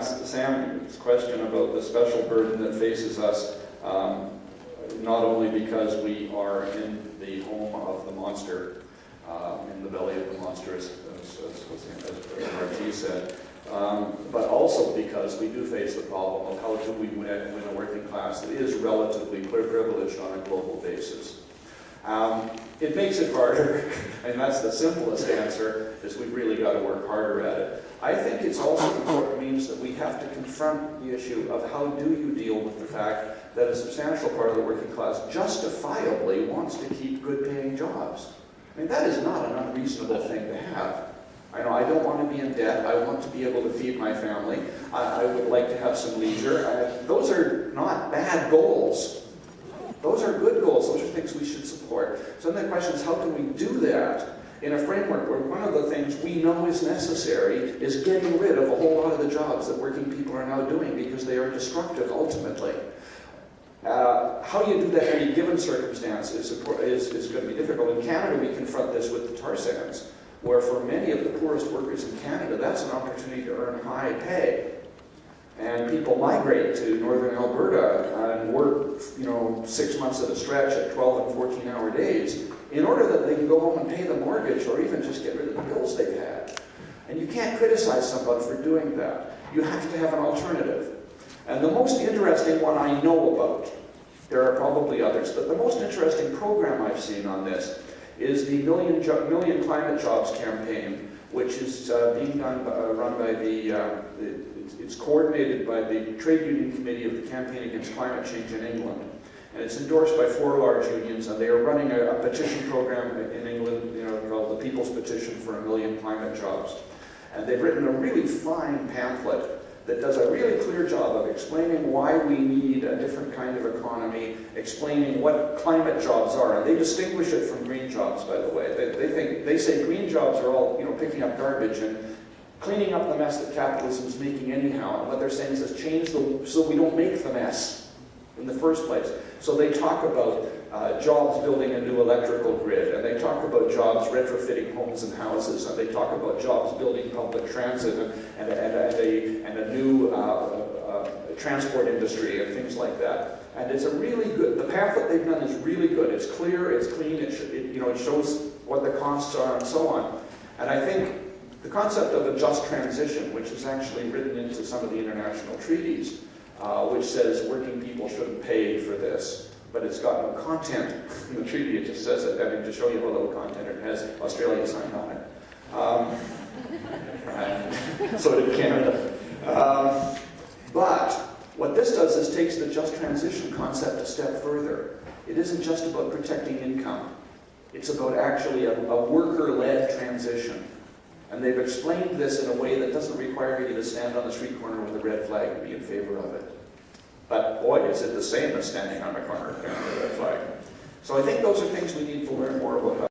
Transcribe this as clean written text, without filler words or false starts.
Sam's question about the special burden that faces us, not only because we are in the home of the monster, in the belly of the monster, as RT said, but also because we do face the problem of how do we win a working class that is relatively privileged on a global basis. It makes it harder, and that's the simplest answer, is we've really got to work harder at it. I think it's also important means that we have to confront the issue of how do you deal with the fact that a substantial part of the working class justifiably wants to keep good-paying jobs. I mean, that is not an unreasonable thing to have. I know I don't want to be in debt. I want to be able to feed my family. I would like to have some leisure. Those are not bad goals. Those are good goals. Those are things we should support. So then the question is, how can we do that in a framework where one of the things we know is necessary is getting rid of a whole lot of the jobs that working people are now doing because they are destructive ultimately. How you do that in any given circumstance is going to be difficult. In Canada, we confront this with the tar sands, where for many of the poorest workers in Canada, that's an opportunity to earn high pay. And people migrate to northern Alberta and work, 6 months at a stretch at 12 and 14-hour days in order that they can go home and pay the mortgage or even just get rid of the bills they've had. And you can't criticize somebody for doing that. You have to have an alternative. And the most interesting one I know about, there are probably others, but the most interesting program I've seen on this is the Million Climate Jobs campaign, which is being run by it's coordinated by the Trade Union Committee of the Campaign Against Climate Change in England. And it's endorsed by 4 large unions, and they are running a petition program in England, called the People's Petition for 1 Million Climate Jobs. And they've written a really fine pamphlet that does a really clear job of explaining why we need a different kind of economy, explaining what climate jobs are. And they distinguish it from green jobs, by the way. They say green jobs are all, picking up garbage and cleaning up the mess that capitalism is making anyhow. And what they're saying is change so we don't make the mess in the first place. So they talk about jobs building a new electrical grid, and they talk about jobs retrofitting homes and houses, and they talk about jobs building public transit and a new transport industry and things like that. And it's a really good, the pamphlet they've done is really good. It's clear, it's clean, it shows what the costs are and so on. And I think the concept of a just transition, which is actually written into some of the international treaties, which says working people shouldn't pay for this, but it's got no content in the treaty. It just says it. I mean, to show you how little content it has, Australia signed on it. And so did Canada. But what this does is takes the just transition concept a step further. It isn't just about protecting income. It's about actually a worker-led transition. And they've explained this in a way that doesn't require you to stand on the street corner with a red flag and be in favor of it. But boy, is it the same as standing on the corner with a red flag. So I think those are things we need to learn more about.